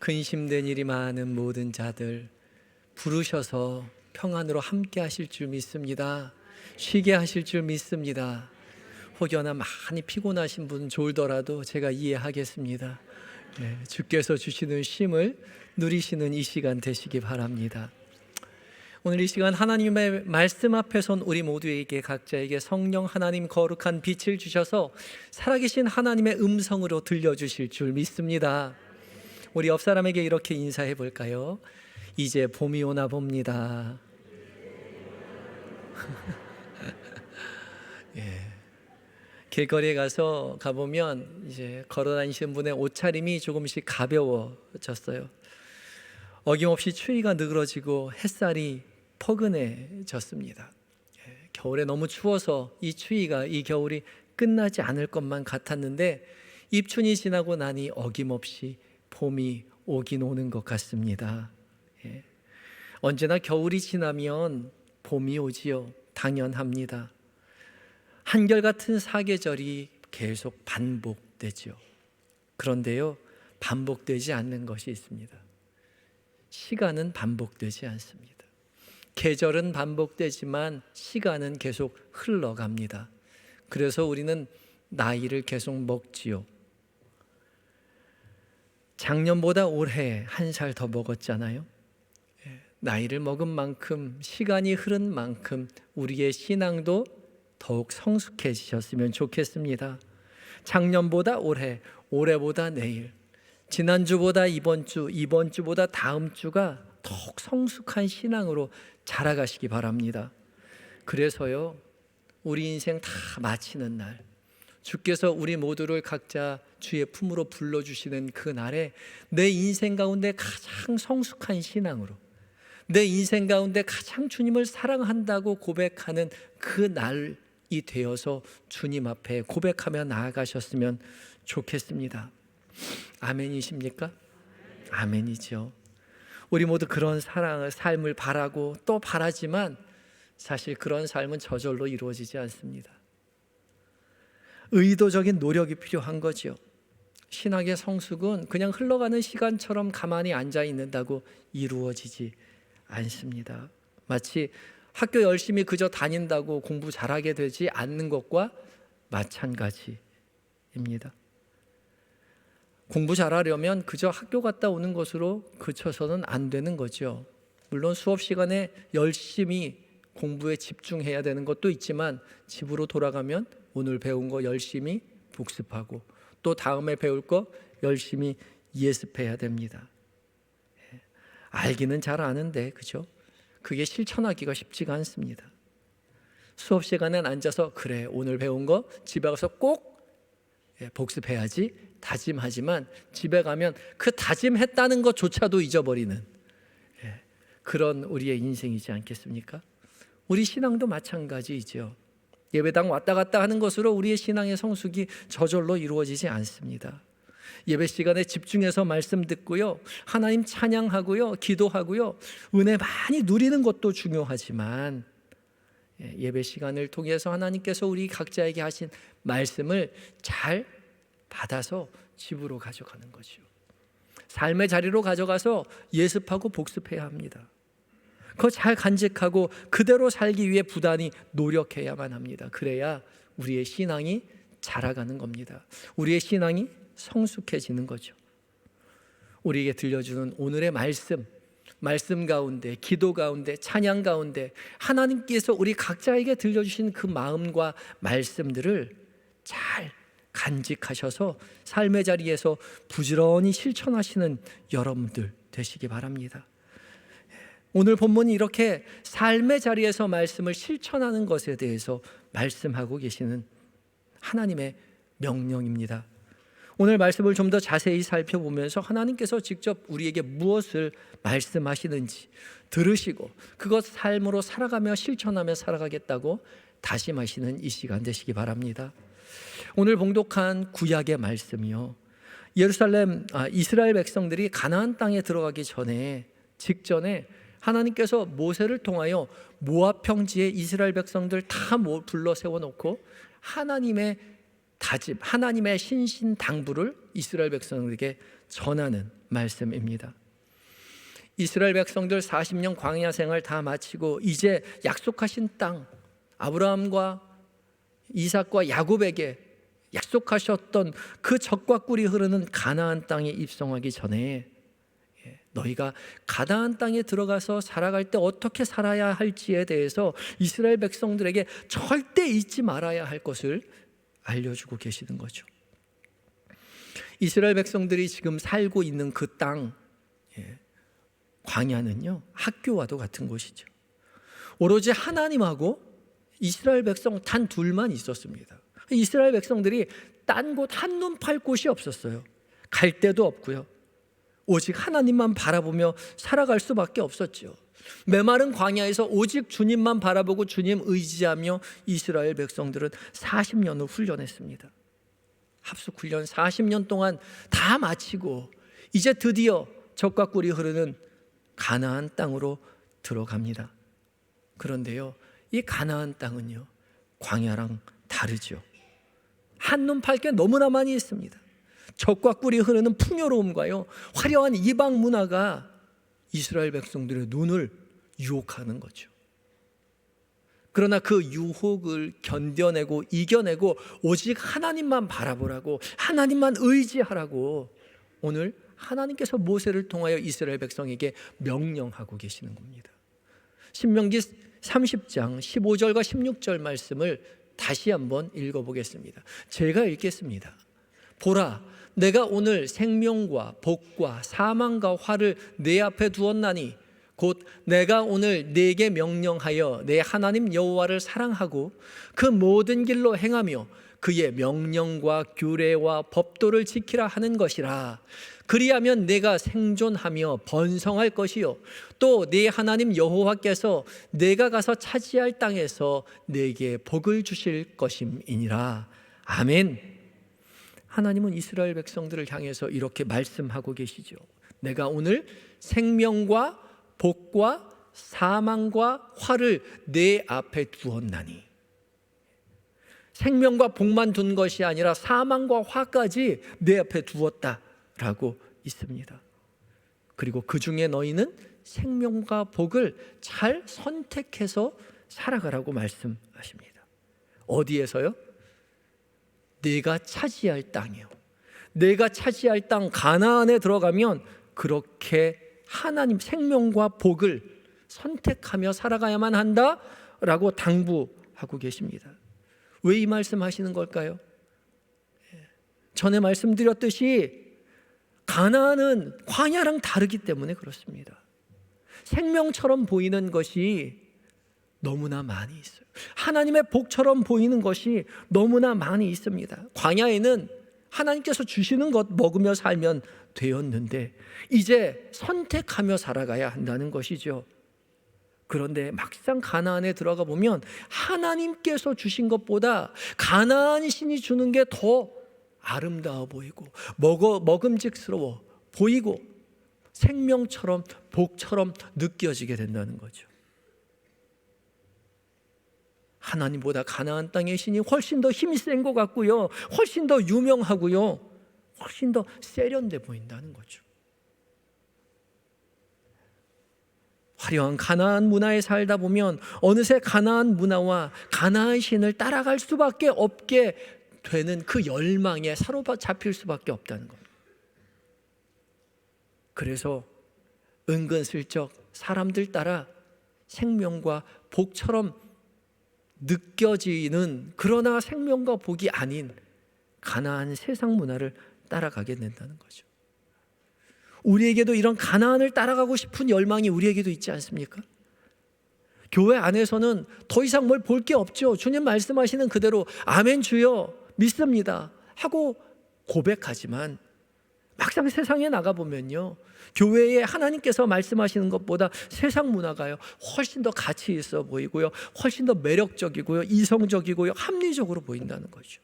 근심된 일이 많은 모든 자들 부르셔서 평안으로 함께 하실 줄 믿습니다. 쉬게 하실 줄 믿습니다. 혹여나 많이 피곤하신 분 졸더라도 제가 이해하겠습니다. 주께서 주시는 쉼을 누리시는 이 시간 되시기 바랍니다. 오늘 이 시간 하나님의 말씀 앞에 선 우리 모두에게 각자에게 성령 하나님 거룩한 빛을 주셔서 살아계신 하나님의 음성으로 들려주실 줄 믿습니다. 우리 옆 사람에게 이렇게 인사해 볼까요? 이제 봄이 오나 봅니다. 길거리에 가보면 이제 걸어다니시는 분의 옷차림이 조금씩 가벼워졌어요. 어김없이 추위가 느그러지고 햇살이 포근해졌습니다. 겨울에 너무 추워서 이 추위가 이 겨울이 끝나지 않을 것만 같았는데 입춘이 지나고 나니 어김없이 봄이 오긴 오는 것 같습니다. 언제나 겨울이 지나면 봄이 오지요. 당연합니다. 한결같은 사계절이 계속 반복되죠. 그런데요, 반복되지 않는 것이 있습니다. 시간은 반복되지 않습니다. 계절은 반복되지만 시간은 계속 흘러갑니다. 그래서 우리는 나이를 계속 먹지요. 작년보다 올해 한 살 더 먹었잖아요. 나이를 먹은 만큼, 시간이 흐른 만큼 우리의 신앙도 더욱 성숙해지셨으면 좋겠습니다. 작년보다 올해, 올해보다 내일, 지난주보다 이번 주, 이번 주보다 다음 주가 더욱 성숙한 신앙으로 자라가시기 바랍니다. 그래서요, 우리 인생 다 마치는 날, 주께서 우리 모두를 각자 주의 품으로 불러주시는 그 날에 내 인생 가운데 가장 성숙한 신앙으로, 내 인생 가운데 가장 주님을 사랑한다고 고백하는 그 날이 되어서 주님 앞에 고백하며 나아가셨으면 좋겠습니다. 아멘이십니까? 아멘이죠. 우리 모두 그런 삶을 바라고 또 바라지만 사실 그런 삶은 저절로 이루어지지 않습니다. 의도적인 노력이 필요한 거죠. 신학의 성숙은 그냥 흘러가는 시간처럼 가만히 앉아 있는다고 이루어지지 않습니다. 마치 학교 열심히 그저 다닌다고 공부 잘하게 되지 않는 것과 마찬가지입니다. 공부 잘하려면 그저 학교 갔다 오는 것으로 그쳐서는 안 되는 거죠. 물론 수업 시간에 열심히 공부에 집중해야 되는 것도 있지만 집으로 돌아가면 오늘 배운 거 열심히 복습하고 또 다음에 배울 거 열심히 예습해야 됩니다. 알기는 잘 아는데 그죠? 그게 실천하기가 쉽지가 않습니다. 수업 시간에 앉아서 그래 오늘 배운 거 집에 가서 꼭 복습해야지 다짐하지만 집에 가면 그 다짐했다는 것조차도 잊어버리는 그런 우리의 인생이지 않겠습니까? 우리 신앙도 마찬가지이죠. 예배당 왔다 갔다 하는 것으로 우리의 신앙의 성숙이 저절로 이루어지지 않습니다. 예배 시간에 집중해서 말씀 듣고요, 하나님 찬양하고요, 기도하고요, 은혜 많이 누리는 것도 중요하지만 예배 시간을 통해서 하나님께서 우리 각자에게 하신 말씀을 잘 받아서 집으로 가져가는 거죠. 삶의 자리로 가져가서 예습하고 복습해야 합니다. 그거 잘 간직하고 그대로 살기 위해 부단히 노력해야만 합니다. 그래야 우리의 신앙이 자라가는 겁니다. 우리의 신앙이 성숙해지는 거죠. 우리에게 들려주는 오늘의 말씀 가운데, 기도 가운데, 찬양 가운데 하나님께서 우리 각자에게 들려주신 그 마음과 말씀들을 잘 간직하셔서 삶의 자리에서 부지런히 실천하시는 여러분들 되시기 바랍니다. 오늘 본문이 이렇게 삶의 자리에서 말씀을 실천하는 것에 대해서 말씀하고 계시는 하나님의 명령입니다. 오늘 말씀을 좀 더 자세히 살펴보면서 하나님께서 직접 우리에게 무엇을 말씀하시는지 들으시고 그것 삶으로 살아가며 실천하며 살아가겠다고 다짐하시는 이 시간 되시기 바랍니다. 오늘 봉독한 구약의 말씀이요, 이스라엘 백성들이 가나안 땅에 들어가기 직전에 하나님께서 모세를 통하여 모압 평지에 이스라엘 백성들 다 불러 세워놓고 하나님의 다짐, 하나님의 신신당부를 이스라엘 백성에게 전하는 말씀입니다. 이스라엘 백성들 40년 광야 생활 다 마치고 이제 약속하신 땅, 아브라함과 이삭과 야곱에게 약속하셨던 그 젖과 꿀이 흐르는 가나안 땅에 입성하기 전에 너희가 가나안 땅에 들어가서 살아갈 때 어떻게 살아야 할지에 대해서 이스라엘 백성들에게 절대 잊지 말아야 할 것을 알려주고 계시는 거죠. 이스라엘 백성들이 지금 살고 있는 그 땅, 광야는요, 학교와도 같은 곳이죠. 오로지 하나님하고 이스라엘 백성 단 둘만 있었습니다. 이스라엘 백성들이 딴 곳 한눈 팔 곳이 없었어요. 갈 데도 없고요. 오직 하나님만 바라보며 살아갈 수밖에 없었죠. 메마른 광야에서 오직 주님만 바라보고 주님 의지하며 이스라엘 백성들은 40년을 훈련했습니다. 합숙 훈련 40년 동안 다 마치고 이제 드디어 젖과 꿀이 흐르는 가나안 땅으로 들어갑니다. 그런데요, 이 가나안 땅은요, 광야랑 다르죠. 한눈 팔 게 너무나 많이 있습니다. 젖과 꿀이 흐르는 풍요로움과요, 화려한 이방 문화가 이스라엘 백성들의 눈을 유혹하는 거죠. 그러나 그 유혹을 견뎌내고 이겨내고 오직 하나님만 바라보라고, 하나님만 의지하라고 오늘 하나님께서 모세를 통하여 이스라엘 백성에게 명령하고 계시는 겁니다. 신명기 30장 15절과 16절 말씀을 다시 한번 읽어보겠습니다. 제가 읽겠습니다. 보라, 내가 오늘 생명과 복과 사망과 화를 내 앞에 두었나니 곧 내가 오늘 네게 명령하여 내 하나님 여호와를 사랑하고 그 모든 길로 행하며 그의 명령과 규례와 법도를 지키라 하는 것이라. 그리하면 내가 생존하며 번성할 것이요 또 네 하나님 여호와께서 내가 가서 차지할 땅에서 내게 복을 주실 것임이니라. 아멘. 하나님은 이스라엘 백성들을 향해서 이렇게 말씀하고 계시죠. 내가 오늘 생명과 복과 사망과 화를 내 앞에 두었나니, 생명과 복만 둔 것이 아니라 사망과 화까지 내 앞에 두었다라고 있습니다. 그리고 그 중에 너희는 생명과 복을 잘 선택해서 살아가라고 말씀하십니다. 어디에서요? 내가 차지할 땅이요, 내가 차지할 땅 가나안에 들어가면 그렇게 하나님 생명과 복을 선택하며 살아가야만 한다라고 당부하고 계십니다. 왜 이 말씀하시는 걸까요? 전에 말씀드렸듯이 가나안은 광야랑 다르기 때문에 그렇습니다. 생명처럼 보이는 것이 너무나 많이 있어요. 하나님의 복처럼 보이는 것이 너무나 많이 있습니다. 광야에는 하나님께서 주시는 것 먹으며 살면 되었는데 이제 선택하며 살아가야 한다는 것이죠. 그런데 막상 가나안에 들어가 보면 하나님께서 주신 것보다 가나안 신이 주는 게 더 아름다워 보이고 먹음직스러워 보이고 생명처럼 복처럼 느껴지게 된다는 거죠. 하나님보다 가나안 땅의 신이 훨씬 더 힘이 센 것 같고요, 훨씬 더 유명하고요, 훨씬 더 세련돼 보인다는 거죠. 화려한 가나안 문화에 살다 보면 어느새 가나안 문화와 가나안 신을 따라갈 수밖에 없게 되는 그 열망에 사로잡힐 수밖에 없다는 겁니다. 그래서 은근슬쩍 사람들 따라 생명과 복처럼 느껴지는, 그러나 생명과 복이 아닌 가나안 세상 문화를 따라가게 된다는 거죠. 우리에게도 이런 가나안을 따라가고 싶은 열망이 우리에게도 있지 않습니까? 교회 안에서는 더 이상 뭘 볼 게 없죠. 주님 말씀하시는 그대로 아멘 주여 믿습니다 하고 고백하지만 막상 세상에 나가보면요, 교회에 하나님께서 말씀하시는 것보다 세상 문화가요 훨씬 더 가치 있어 보이고요, 훨씬 더 매력적이고요, 이성적이고요, 합리적으로 보인다는 거죠.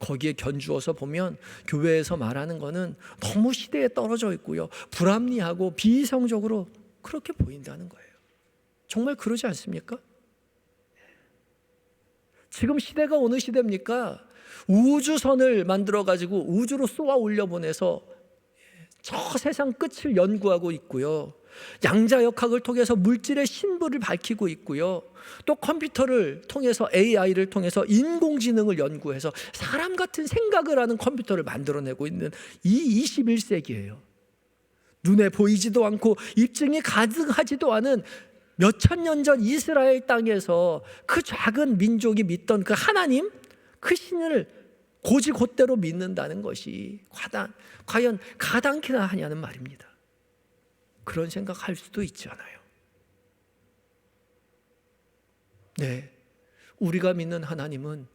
거기에 견주어서 보면 교회에서 말하는 거는 너무 시대에 떨어져 있고요, 불합리하고 비이성적으로 그렇게 보인다는 거예요. 정말 그러지 않습니까? 지금 시대가 어느 시대입니까? 우주선을 만들어 가지고 우주로 쏘아 올려보내서 저 세상 끝을 연구하고 있고요. 양자역학을 통해서 물질의 신부를 밝히고 있고요. 또 컴퓨터를 통해서 AI를 통해서 인공지능을 연구해서 사람 같은 생각을 하는 컴퓨터를 만들어내고 있는 이 21세기예요. 눈에 보이지도 않고 입증이 가능하지도 않은 몇천 년 전 이스라엘 땅에서 그 작은 민족이 믿던 그 하나님, 그 신을 고지곧대로 믿는다는 것이 과연 가당키나 하냐는 말입니다. 그런 생각할 수도 있잖아요. 네, 우리가 믿는 하나님은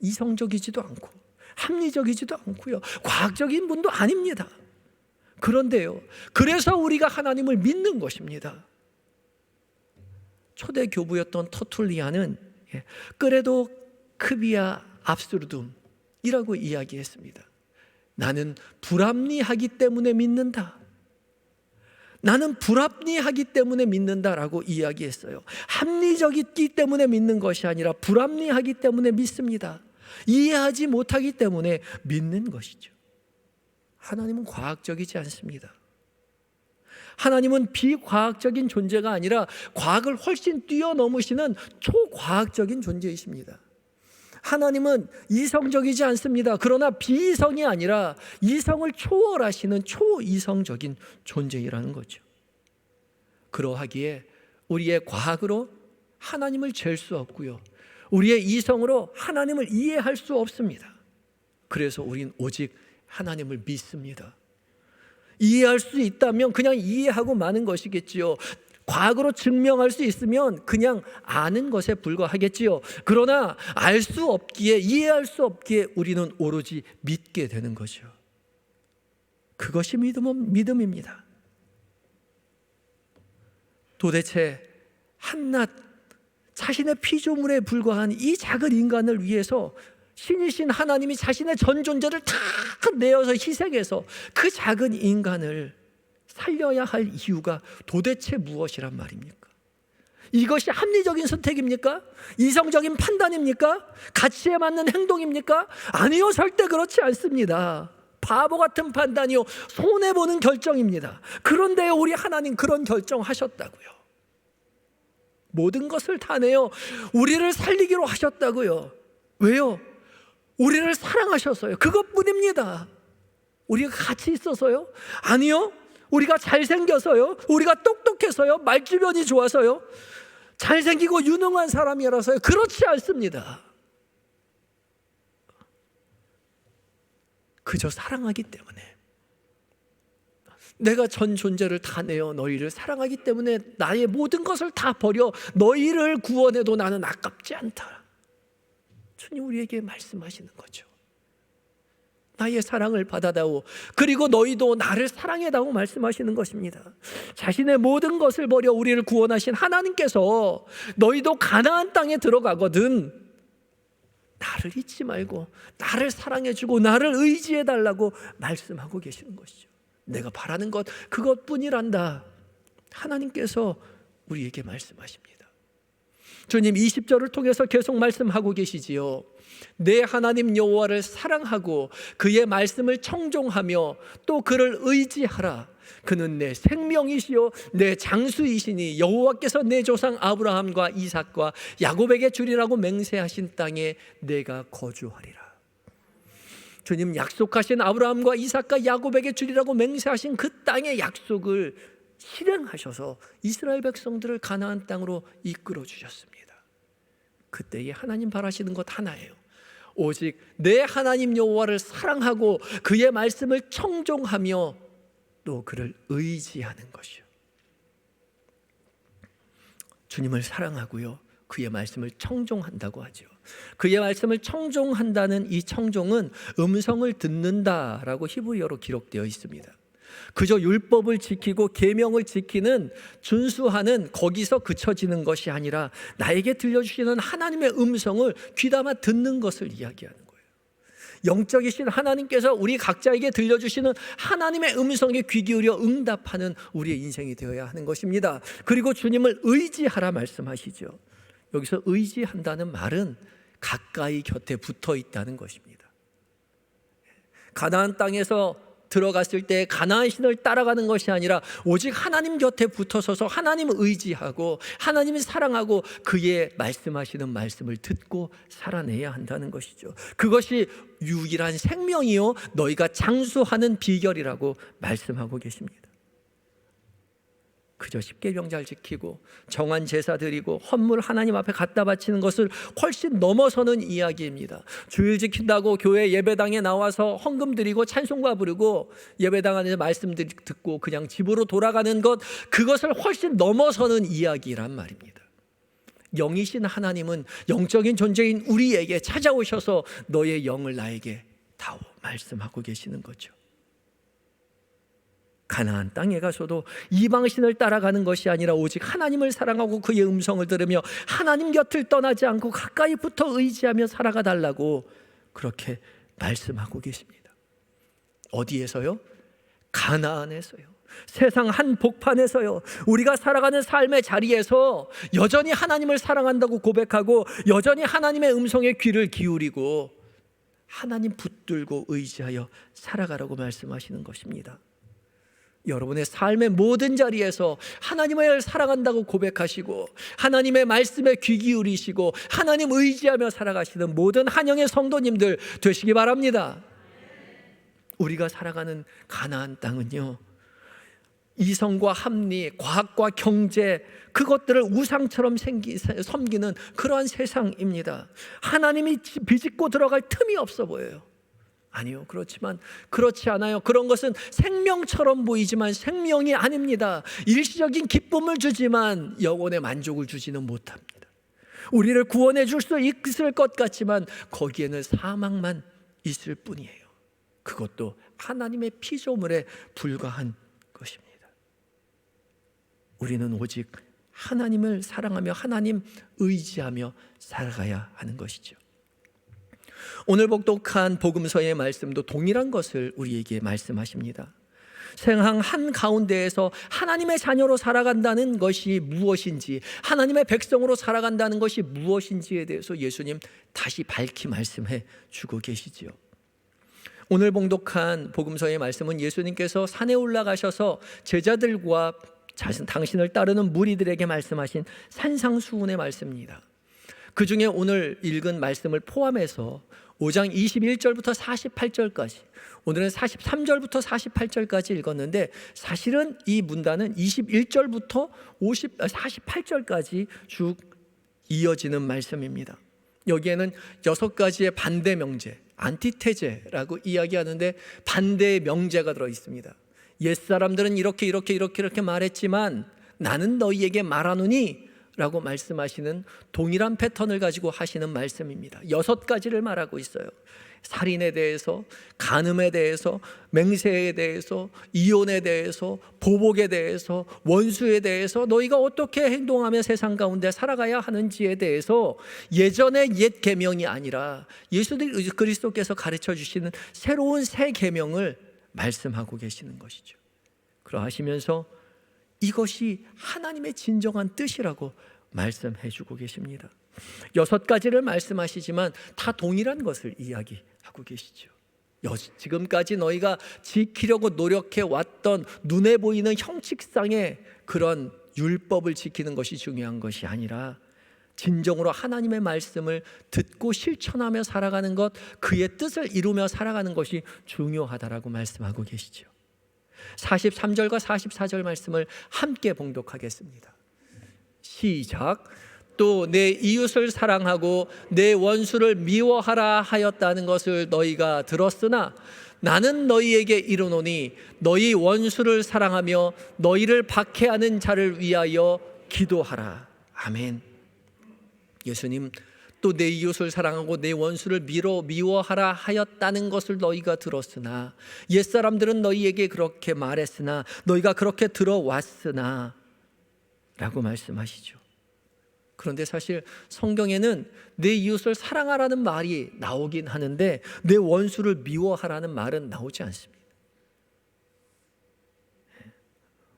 이성적이지도 않고 합리적이지도 않고요, 과학적인 분도 아닙니다. 그런데요, 그래서 우리가 하나님을 믿는 것입니다. 초대 교부였던 터툴리안은 그래도 크비아 압수르둠이라고 이야기했습니다. 나는 불합리하기 때문에 믿는다. 나는 불합리하기 때문에 믿는다라고 이야기했어요. 합리적이기 때문에 믿는 것이 아니라 불합리하기 때문에 믿습니다. 이해하지 못하기 때문에 믿는 것이죠. 하나님은 과학적이지 않습니다. 하나님은 비과학적인 존재가 아니라 과학을 훨씬 뛰어넘으시는 초과학적인 존재이십니다. 하나님은 이성적이지 않습니다. 그러나 비이성이 아니라 이성을 초월하시는 초이성적인 존재이라는 거죠. 그러하기에 우리의 과학으로 하나님을 잴 수 없고요, 우리의 이성으로 하나님을 이해할 수 없습니다. 그래서 우린 오직 하나님을 믿습니다. 이해할 수 있다면 그냥 이해하고 마는 것이겠지요. 과학으로 증명할 수 있으면 그냥 아는 것에 불과하겠지요. 그러나 알 수 없기에, 이해할 수 없기에 우리는 오로지 믿게 되는 거죠. 그것이 믿음입니다. 도대체 한낱 자신의 피조물에 불과한 이 작은 인간을 위해서 신이신 하나님이 자신의 전 존재를 다 내어서 희생해서 그 작은 인간을 살려야 할 이유가 도대체 무엇이란 말입니까? 이것이 합리적인 선택입니까? 이성적인 판단입니까? 가치에 맞는 행동입니까? 아니요, 절대 그렇지 않습니다. 바보 같은 판단이요, 손해보는 결정입니다. 그런데 우리 하나님 그런 결정하셨다고요. 모든 것을 다 내어 우리를 살리기로 하셨다고요. 왜요? 우리를 사랑하셔서요. 그것뿐입니다. 우리가 가치 있어서요? 아니요. 우리가 잘생겨서요? 우리가 똑똑해서요? 말주변이 좋아서요? 잘생기고 유능한 사람이라서요? 그렇지 않습니다. 그저 사랑하기 때문에, 내가 전 존재를 다 내어 너희를 사랑하기 때문에 나의 모든 것을 다 버려 너희를 구원해도 나는 아깝지 않다. 주님 우리에게 말씀하시는 거죠. 나의 사랑을 받아다오, 그리고 너희도 나를 사랑해다오 말씀하시는 것입니다. 자신의 모든 것을 버려 우리를 구원하신 하나님께서 너희도 가나안 땅에 들어가거든 나를 잊지 말고 나를 사랑해주고 나를 의지해달라고 말씀하고 계시는 것이죠. 내가 바라는 것 그것뿐이란다. 하나님께서 우리에게 말씀하십니다. 주님 20절을 통해서 계속 말씀하고 계시지요. 내 하나님 여호와를 사랑하고 그의 말씀을 청종하며 또 그를 의지하라. 그는 내 생명이시요 내 장수이시니 여호와께서 내 조상 아브라함과 이삭과 야곱에게 주리라고 맹세하신 땅에 내가 거주하리라. 주님 약속하신 아브라함과 이삭과 야곱에게 주리라고 맹세하신 그 땅의 약속을 실행하셔서 이스라엘 백성들을 가나안 땅으로 이끌어 주셨습니다. 그때에 하나님 바라시는 것 하나예요. 오직 내 하나님 여호와를 사랑하고 그의 말씀을 청종하며 또 그를 의지하는 것이요. 주님을 사랑하고요, 그의 말씀을 청종한다고 하죠. 그의 말씀을 청종한다는 이 청종은 음성을 듣는다라고 히브리어로 기록되어 있습니다. 그저 율법을 지키고 계명을 지키는, 준수하는 거기서 그쳐지는 것이 아니라 나에게 들려주시는 하나님의 음성을 귀담아 듣는 것을 이야기하는 거예요. 영적이신 하나님께서 우리 각자에게 들려주시는 하나님의 음성에 귀 기울여 응답하는 우리의 인생이 되어야 하는 것입니다. 그리고 주님을 의지하라 말씀하시죠. 여기서 의지한다는 말은 가까이 곁에 붙어 있다는 것입니다. 가나안 땅에서 들어갔을 때 가나안 신을 따라가는 것이 아니라 오직 하나님 곁에 붙어서서 하나님을 의지하고 하나님을 사랑하고 그의 말씀하시는 말씀을 듣고 살아내야 한다는 것이죠. 그것이 유일한 생명이요 너희가 장수하는 비결이라고 말씀하고 계십니다. 그저 십계명 잘 지키고 정한 제사 드리고 헌물 하나님 앞에 갖다 바치는 것을 훨씬 넘어서는 이야기입니다. 주일 지킨다고 교회 예배당에 나와서 헌금 드리고 찬송가 부르고 예배당 안에서 말씀 듣고 그냥 집으로 돌아가는 것, 그것을 훨씬 넘어서는 이야기란 말입니다. 영이신 하나님은 영적인 존재인 우리에게 찾아오셔서 너의 영을 나에게 다오 말씀하고 계시는 거죠. 가나안 땅에 가서도 이방신을 따라가는 것이 아니라 오직 하나님을 사랑하고 그의 음성을 들으며 하나님 곁을 떠나지 않고 가까이 붙어 의지하며 살아가 달라고 그렇게 말씀하고 계십니다. 어디에서요? 가나안에서요. 세상 한복판에서요. 우리가 살아가는 삶의 자리에서 여전히 하나님을 사랑한다고 고백하고 여전히 하나님의 음성에 귀를 기울이고 하나님 붙들고 의지하여 살아가라고 말씀하시는 것입니다. 여러분의 삶의 모든 자리에서 하나님을 사랑한다고 고백하시고 하나님의 말씀에 귀 기울이시고 하나님 의지하며 살아가시는 모든 한영의 성도님들 되시기 바랍니다. 우리가 살아가는 가나안 땅은요, 이성과 합리, 과학과 경제, 그것들을 우상처럼 섬기는 그러한 세상입니다. 하나님이 비집고 들어갈 틈이 없어 보여요. 아니요, 그렇지만 그렇지 않아요. 그런 것은 생명처럼 보이지만 생명이 아닙니다. 일시적인 기쁨을 주지만 영혼의 만족을 주지는 못합니다. 우리를 구원해 줄 수 있을 것 같지만 거기에는 사망만 있을 뿐이에요. 그것도 하나님의 피조물에 불과한 것입니다. 우리는 오직 하나님을 사랑하며 하나님 의지하며 살아가야 하는 것이죠. 오늘 복독한 복음서의 말씀도 동일한 것을 우리에게 말씀하십니다. 생황 한가운데에서 하나님의 자녀로 살아간다는 것이 무엇인지, 하나님의 백성으로 살아간다는 것이 무엇인지에 대해서 예수님 다시 밝히 말씀해 주고 계시지요. 오늘 봉독한 복음서의 말씀은 예수님께서 산에 올라가셔서 제자들과 당신을 따르는 무리들에게 말씀하신 산상수훈의 말씀입니다. 그 중에 오늘 읽은 말씀을 포함해서 5장 21절부터 48절까지, 오늘은 43절부터 48절까지 읽었는데 사실은 이 문단은 21절부터 48절까지 쭉 이어지는 말씀입니다. 여기에는 6가지의 반대 명제, 안티테제라고 이야기하는데 반대의 명제가 들어 있습니다. 옛사람들은 이렇게 말했지만 나는 너희에게 말하노니 라고 말씀하시는 동일한 패턴을 가지고 하시는 말씀입니다. 6가지를 말하고 있어요. 살인에 대해서, 간음에 대해서, 맹세에 대해서, 이혼에 대해서, 보복에 대해서, 원수에 대해서 너희가 어떻게 행동하며 세상 가운데 살아가야 하는지에 대해서 예전의 옛 계명이 아니라 예수 그리스도께서 가르쳐 주시는 새로운 새 계명을 말씀하고 계시는 것이죠. 그러하시면서 이것이 하나님의 진정한 뜻이라고 말씀해 주고 계십니다. 6가지를 말씀하시지만 다 동일한 것을 이야기하고 계시죠. 지금까지 너희가 지키려고 노력해 왔던 눈에 보이는 형식상의 그런 율법을 지키는 것이 중요한 것이 아니라 진정으로 하나님의 말씀을 듣고 실천하며 살아가는 것, 그의 뜻을 이루며 살아가는 것이 중요하다라고 말씀하고 계시죠. 43절과 44절 말씀을 함께 봉독하겠습니다. 시작. 또 내 이웃을 사랑하고 내 원수를 미워하라 하였다는 것을 너희가 들었으나 나는 너희에게 이르노니 너희 원수를 사랑하며 너희를 박해하는 자를 위하여 기도하라. 아멘. 예수님, 또 내 이웃을 사랑하고 내 원수를 미워하라 하였다는 것을 너희가 들었으나, 옛사람들은 너희에게 그렇게 말했으나 너희가 그렇게 들어왔으나 라고 말씀하시죠. 그런데 사실 성경에는 내 이웃을 사랑하라는 말이 나오긴 하는데 내 원수를 미워하라는 말은 나오지 않습니다.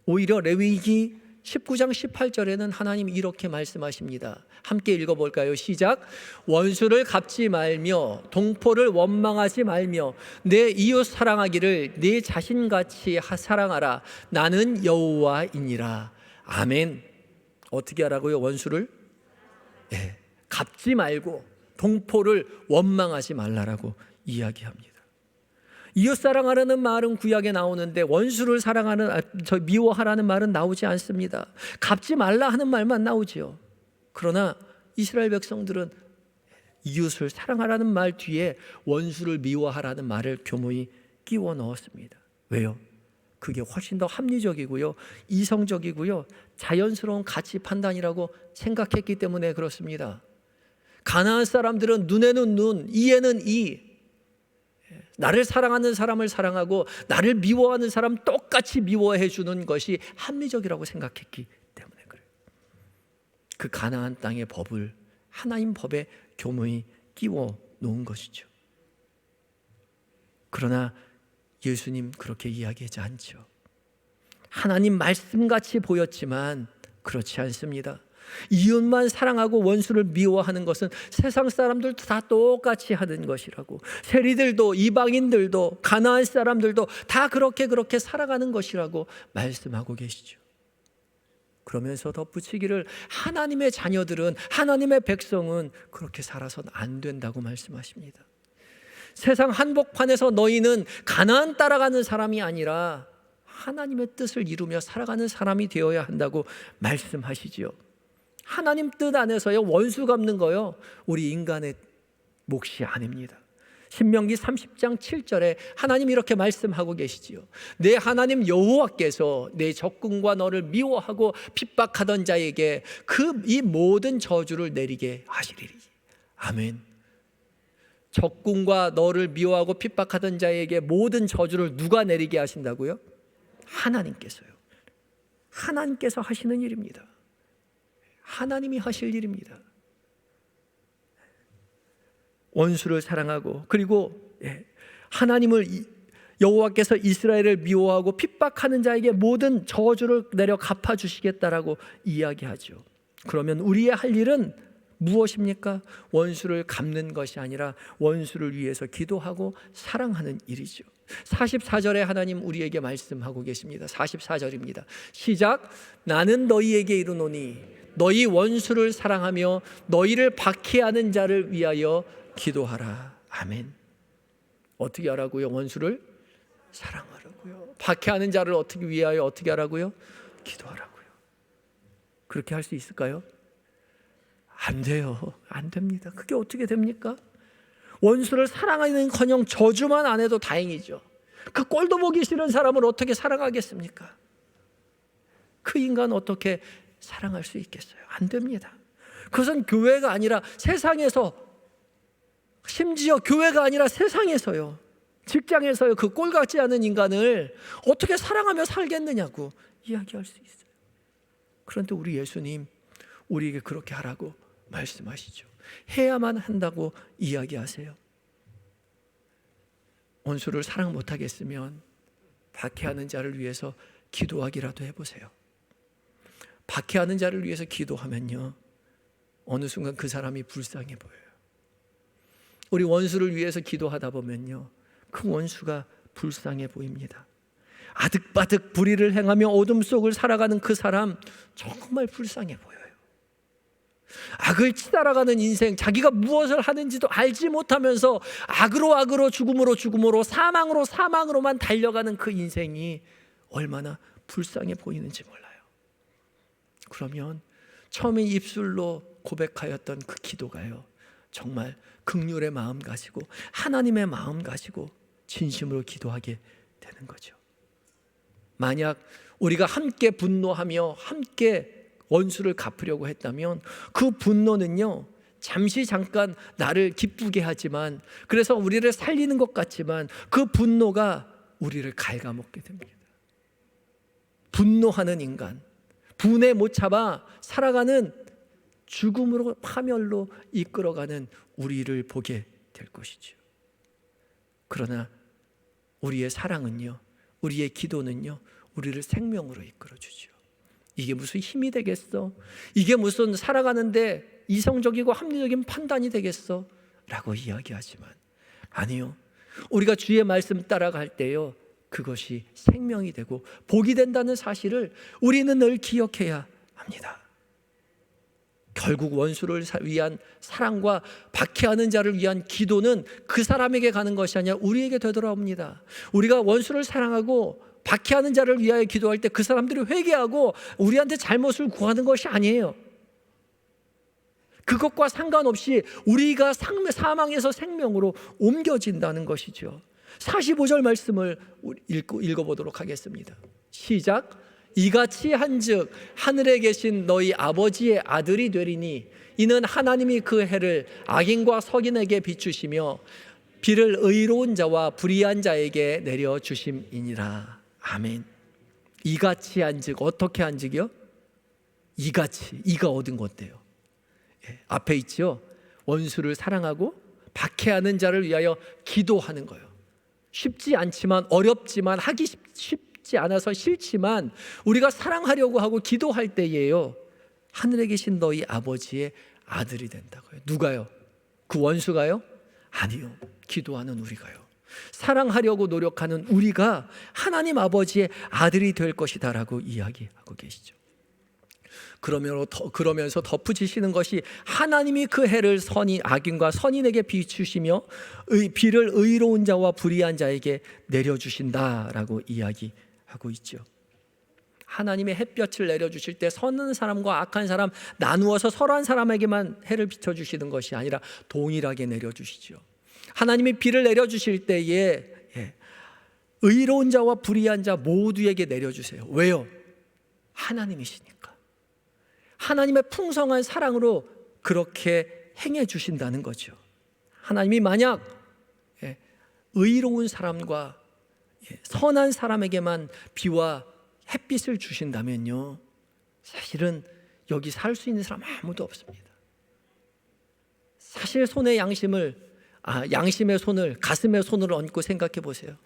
오히려 레위기 19장 18절에는 하나님이 이렇게 말씀하십니다. 함께 읽어볼까요? 시작. 원수를 갚지 말며 동포를 원망하지 말며 내 이웃 사랑하기를 내 자신같이 사랑하라. 나는 여호와이니라. 아멘. 어떻게 하라고요? 원수를 갚지 말고 동포를 원망하지 말라라고 이야기합니다. 이웃 사랑하라는 말은 구약에 나오는데 원수를 미워하라는 말은 나오지 않습니다. 갚지 말라 하는 말만 나오죠. 그러나 이스라엘 백성들은 이웃을 사랑하라는 말 뒤에 원수를 미워하라는 말을 교묘히 끼워 넣었습니다. 왜요? 그게 훨씬 더 합리적이고요, 이성적이고요, 자연스러운 가치 판단이라고 생각했기 때문에 그렇습니다. 가나안 사람들은 눈에는 눈, 이에는 이, 나를 사랑하는 사람을 사랑하고 나를 미워하는 사람 똑같이 미워해 주는 것이 합리적이라고 생각했기 때문에 그래요. 그 가나안 땅의 법을 하나님 법에 교묘히 끼워 놓은 것이죠. 그러나 예수님 그렇게 이야기하지 않죠. 하나님 말씀같이 보였지만 그렇지 않습니다. 이웃만 사랑하고 원수를 미워하는 것은 세상 사람들도 다 똑같이 하는 것이라고, 세리들도 이방인들도 가나안 사람들도 다 그렇게 살아가는 것이라고 말씀하고 계시죠. 그러면서 덧붙이기를 하나님의 자녀들은, 하나님의 백성은 그렇게 살아서는 안 된다고 말씀하십니다. 세상 한복판에서 너희는 가나안 따라가는 사람이 아니라 하나님의 뜻을 이루며 살아가는 사람이 되어야 한다고 말씀하시지요. 하나님 뜻 안에서요, 원수 갚는 거요, 우리 인간의 몫이 아닙니다. 신명기 30장 7절에 하나님 이렇게 말씀하고 계시지요. 내 하나님 여호와께서 내 적군과 너를 미워하고 핍박하던 자에게 이 모든 저주를 내리게 하시리니. 아멘. 적군과 너를 미워하고 핍박하던 자에게 모든 저주를 누가 내리게 하신다고요? 하나님께서요. 하나님께서 하시는 일입니다. 하나님이 하실 일입니다. 원수를 사랑하고, 그리고 하나님을, 여호와께서 이스라엘을 미워하고 핍박하는 자에게 모든 저주를 내려 갚아주시겠다라고 이야기하죠. 그러면 우리의 할 일은 무엇입니까? 원수를 갚는 것이 아니라 원수를 위해서 기도하고 사랑하는 일이죠. 44절에 하나님 우리에게 말씀하고 계십니다. 44절입니다. 시작. 나는 너희에게 이르노니 너희 원수를 사랑하며 너희를 박해하는 자를 위하여 기도하라. 아멘. 어떻게 하라고요? 원수를 사랑하라고요. 박해하는 자를 위하여 어떻게 하라고요? 기도하라고요. 그렇게 할 수 있을까요? 안 돼요. 안 됩니다. 그게 어떻게 됩니까? 원수를 사랑하는커녕 저주만 안 해도 다행이죠. 그 꼴도 보기 싫은 사람을 어떻게 사랑하겠습니까? 그 인간 어떻게 사랑할 수 있겠어요? 안 됩니다. 그것은 교회가 아니라 세상에서, 심지어 교회가 아니라 세상에서요, 직장에서요, 그 꼴 같지 않은 인간을 어떻게 사랑하며 살겠느냐고 이야기할 수 있어요. 그런데 우리 예수님 우리에게 그렇게 하라고 말씀하시죠. 해야만 한다고 이야기하세요. 원수를 사랑 못하겠으면 박해하는 자를 위해서 기도하기라도 해보세요. 박해하는 자를 위해서 기도하면요, 어느 순간 그 사람이 불쌍해 보여요. 우리 원수를 위해서 기도하다 보면요, 그 원수가 불쌍해 보입니다. 아득바득 불의를 행하며 어둠 속을 살아가는 그 사람 정말 불쌍해 보여요. 악을 치달아가는 인생, 자기가 무엇을 하는지도 알지 못하면서 악으로 죽음으로 사망으로만 달려가는 그 인생이 얼마나 불쌍해 보이는지 몰라요. 그러면 처음에 입술로 고백하였던 그 기도가요, 정말 긍휼의 마음 가지고 하나님의 마음 가지고 진심으로 기도하게 되는 거죠. 만약 우리가 함께 분노하며 함께 원수를 갚으려고 했다면 그 분노는요, 잠깐 나를 기쁘게 하지만, 그래서 우리를 살리는 것 같지만 그 분노가 우리를 갉아먹게 됩니다. 분노하는 인간, 분에 못 참아 살아가는, 죽음으로 파멸로 이끌어가는 우리를 보게 될 것이죠. 그러나 우리의 사랑은요, 우리의 기도는요, 우리를 생명으로 이끌어주죠. 이게 무슨 힘이 되겠어? 이게 무슨 살아가는데 이성적이고 합리적인 판단이 되겠어? 라고 이야기하지만 아니요. 우리가 주의 말씀 따라갈 때요, 그것이 생명이 되고 복이 된다는 사실을 우리는 늘 기억해야 합니다. 결국 원수를 위한 사랑과 박해하는 자를 위한 기도는 그 사람에게 가는 것이 아니라 우리에게 되돌아옵니다. 우리가 원수를 사랑하고 박해하는 자를 위하여 기도할 때 그 사람들이 회개하고 우리한테 잘못을 구하는 것이 아니에요. 그것과 상관없이 우리가 사망에서 생명으로 옮겨진다는 것이죠. 45절 말씀을 읽어보도록 하겠습니다. 시작. 이같이 한즉 하늘에 계신 너희 아버지의 아들이 되리니 이는 하나님이 그 해를 악인과 석인에게 비추시며 비를 의로운 자와 불의한 자에게 내려주심이니라. 아멘. 이같이 한즉, 어떻게 한즉이요? 이같이, 이가 얻은 건데요. 앞에 있죠. 원수를 사랑하고 박해하는 자를 위하여 기도하는 거예요. 쉽지 않지만, 어렵지만, 하기 쉽지 않아서 싫지만 우리가 사랑하려고 하고 기도할 때예요, 하늘에 계신 너희 아버지의 아들이 된다고요. 누가요? 그 원수가요? 아니요. 기도하는 우리가요. 사랑하려고 노력하는 우리가 하나님 아버지의 아들이 될 것이다 라고 이야기하고 계시죠. 그러면서 덧붙이시는 것이 하나님이 그 해를 악인과 선인에게 비추시며 비를 의로운 자와 불의한 자에게 내려주신다라고 이야기하고 있죠. 하나님의 햇볕을 내려주실 때 선한 사람과 악한 사람 나누어서 선한 사람에게만 해를 비춰주시는 것이 아니라 동일하게 내려주시죠. 하나님이 비를 내려주실 때에 의로운 자와 불의한 자 모두에게 내려주세요. 왜요? 하나님이시니까. 하나님의 풍성한 사랑으로 그렇게 행해 주신다는 거죠. 하나님이 만약 의로운 사람과 선한 사람에게만 비와 햇빛을 주신다면요, 사실은 여기 살 수 있는 사람 아무도 없습니다. 사실 양심의 손을, 가슴의 손을 얹고 생각해 보세요.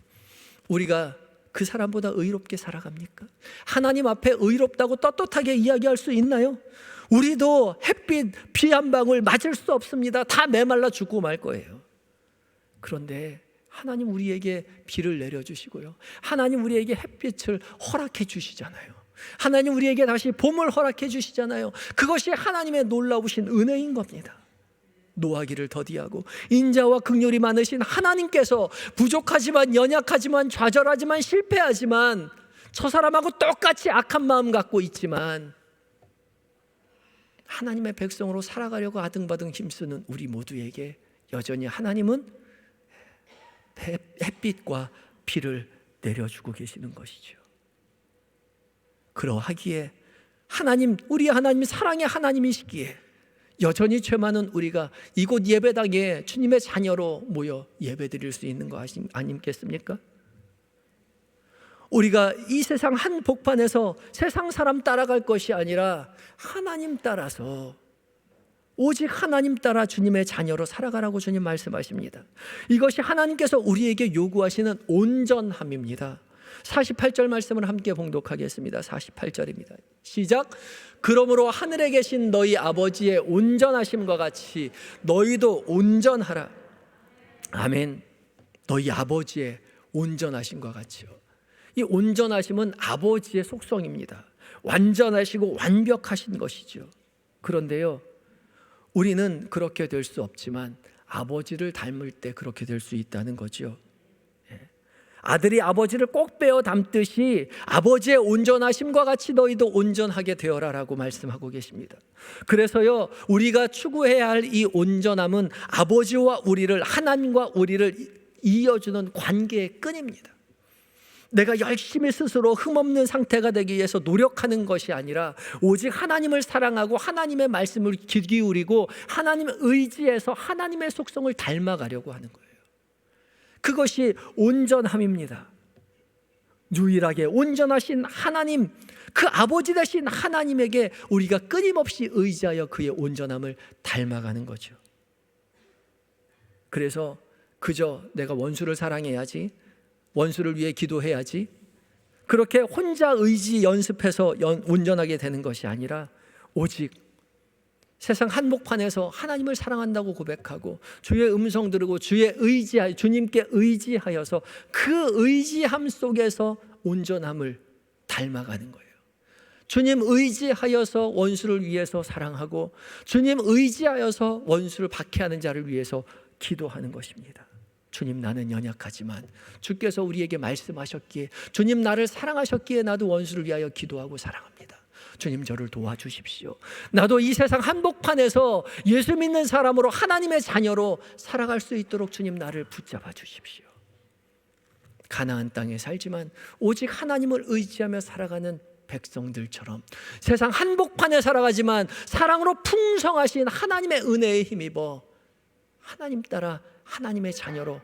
우리가 그 사람보다 의롭게 살아갑니까? 하나님 앞에 의롭다고 떳떳하게 이야기할 수 있나요? 우리도 햇빛, 비 한 방울 맞을 수 없습니다. 다 메말라 죽고 말 거예요. 그런데 하나님 우리에게 비를 내려주시고요, 하나님 우리에게 햇빛을 허락해 주시잖아요. 하나님 우리에게 다시 봄을 허락해 주시잖아요. 그것이 하나님의 놀라우신 은혜인 겁니다. 노하기를 더디하고 인자와 긍휼이 많으신 하나님께서 부족하지만, 연약하지만, 좌절하지만, 실패하지만, 저 사람하고 똑같이 악한 마음 갖고 있지만 하나님의 백성으로 살아가려고 아등바등 힘쓰는 우리 모두에게 여전히 하나님은 햇빛과 비를 내려주고 계시는 것이죠. 그러하기에 우리 하나님이 사랑의 하나님이시기에 여전히 죄 많은 우리가 이곳 예배당에 주님의 자녀로 모여 예배드릴 수 있는 거 아니겠습니까? 우리가 이 세상 한 복판에서 세상 사람 따라갈 것이 아니라 하나님 따라서, 오직 하나님 따라 주님의 자녀로 살아가라고 주님 말씀하십니다. 이것이 하나님께서 우리에게 요구하시는 온전함입니다. 48절 말씀을 함께 봉독하겠습니다. 48절입니다. 시작. 그러므로 하늘에 계신 너희 아버지의 온전하심과 같이 너희도 온전하라. 아멘. 너희 아버지의 온전하심과 같이요. 이 온전하심은 아버지의 속성입니다. 완전하시고 완벽하신 것이죠. 그런데요, 우리는 그렇게 될 수 없지만 아버지를 닮을 때 그렇게 될 수 있다는 거죠. 아들이 아버지를 꼭 빼어 닮듯이 아버지의 온전하심과 같이 너희도 온전하게 되어라라고 말씀하고 계십니다. 그래서요, 우리가 추구해야 할 이 온전함은 아버지와 우리를, 하나님과 우리를 이어주는 관계의 끈입니다. 내가 열심히 스스로 흠없는 상태가 되기 위해서 노력하는 것이 아니라 오직 하나님을 사랑하고 하나님의 말씀을 귀 기울이고 하나님을 의지해서 하나님의 속성을 닮아가려고 하는 거예요. 그것이 온전함입니다. 유일하게 온전하신 하나님, 그 아버지 되신 하나님에게 우리가 끊임없이 의지하여 그의 온전함을 닮아가는 거죠. 그래서 그저 내가 원수를 사랑해야지, 원수를 위해 기도해야지, 그렇게 혼자 의지 연습해서 운전하게 되는 것이 아니라 오직 세상 한복판에서 하나님을 사랑한다고 고백하고 주의 음성 들으고 주님께 의지하여서 그 의지함 속에서 온전함을 닮아가는 거예요. 주님 의지하여서 원수를 위해서 사랑하고 주님 의지하여서 원수를 박해하는 자를 위해서 기도하는 것입니다. 주님, 나는 연약하지만 주께서 우리에게 말씀하셨기에, 주님 나를 사랑하셨기에 나도 원수를 위하여 기도하고 사랑합니다. 주님, 저를 도와주십시오. 나도 이 세상 한복판에서 예수 믿는 사람으로, 하나님의 자녀로 살아갈 수 있도록 주님 나를 붙잡아 주십시오. 가나안 땅에 살지만 오직 하나님을 의지하며 살아가는 백성들처럼 세상 한복판에 살아가지만 사랑으로 풍성하신 하나님의 은혜에 힘입어 하나님 따라 하나님의 자녀로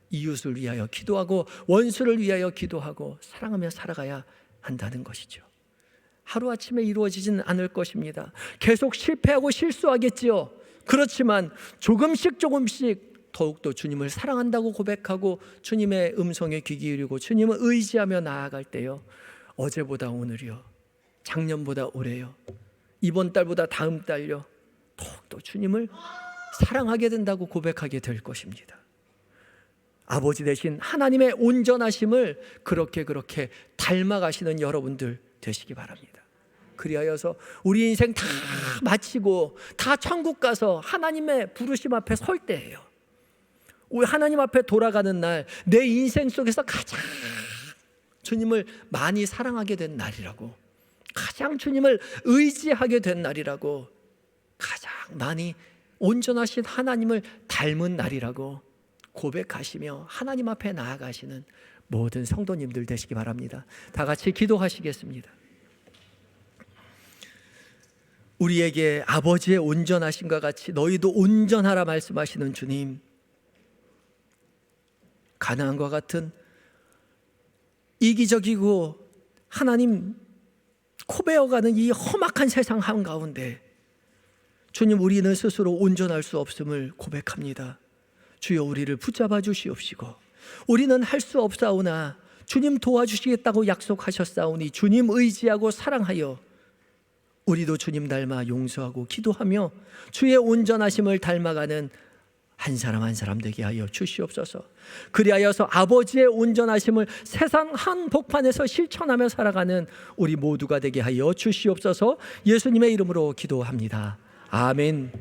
이웃을 위하여 기도하고 원수를 위하여 기도하고 사랑하며 살아가야 한다는 것이죠. 하루아침에 이루어지진 않을 것입니다. 계속 실패하고 실수하겠지요. 그렇지만 조금씩 더욱더 주님을 사랑한다고 고백하고 주님의 음성에 귀 기울이고 주님을 의지하며 나아갈 때요, 어제보다 오늘이요, 작년보다 올해요, 이번 달보다 다음 달요, 더욱더 주님을 사랑하게 된다고 고백하게 될 것입니다. 아버지 되신 하나님의 온전하심을 그렇게 닮아가시는 여러분들 되시기 바랍니다. 그리하여서 우리 인생 다 마치고 다 천국 가서 하나님의 부르심 앞에 설 때예요. 우리 하나님 앞에 돌아가는 날, 내 인생 속에서 가장 주님을 많이 사랑하게 된 날이라고, 가장 주님을 의지하게 된 날이라고, 가장 많이 온전하신 하나님을 닮은 날이라고 고백하시며 하나님 앞에 나아가시는 모든 성도님들 되시기 바랍니다. 다 같이 기도하시겠습니다. 우리에게 아버지의 온전하심과 같이 너희도 온전하라 말씀하시는 주님, 가나안과 같은 이기적이고 하나님 코베어가는 이 험악한 세상 한가운데 주님, 우리는 스스로 온전할 수 없음을 고백합니다. 주여, 우리를 붙잡아 주시옵시고 우리는 할 수 없사오나 주님 도와주시겠다고 약속하셨사오니 주님 의지하고 사랑하여 우리도 주님 닮아 용서하고 기도하며 주의 온전하심을 닮아가는 한 사람 한 사람 되게 하여 주시옵소서. 그리하여서 아버지의 온전하심을 세상 한복판에서 실천하며 살아가는 우리 모두가 되게 하여 주시옵소서. 예수님의 이름으로 기도합니다. 아멘.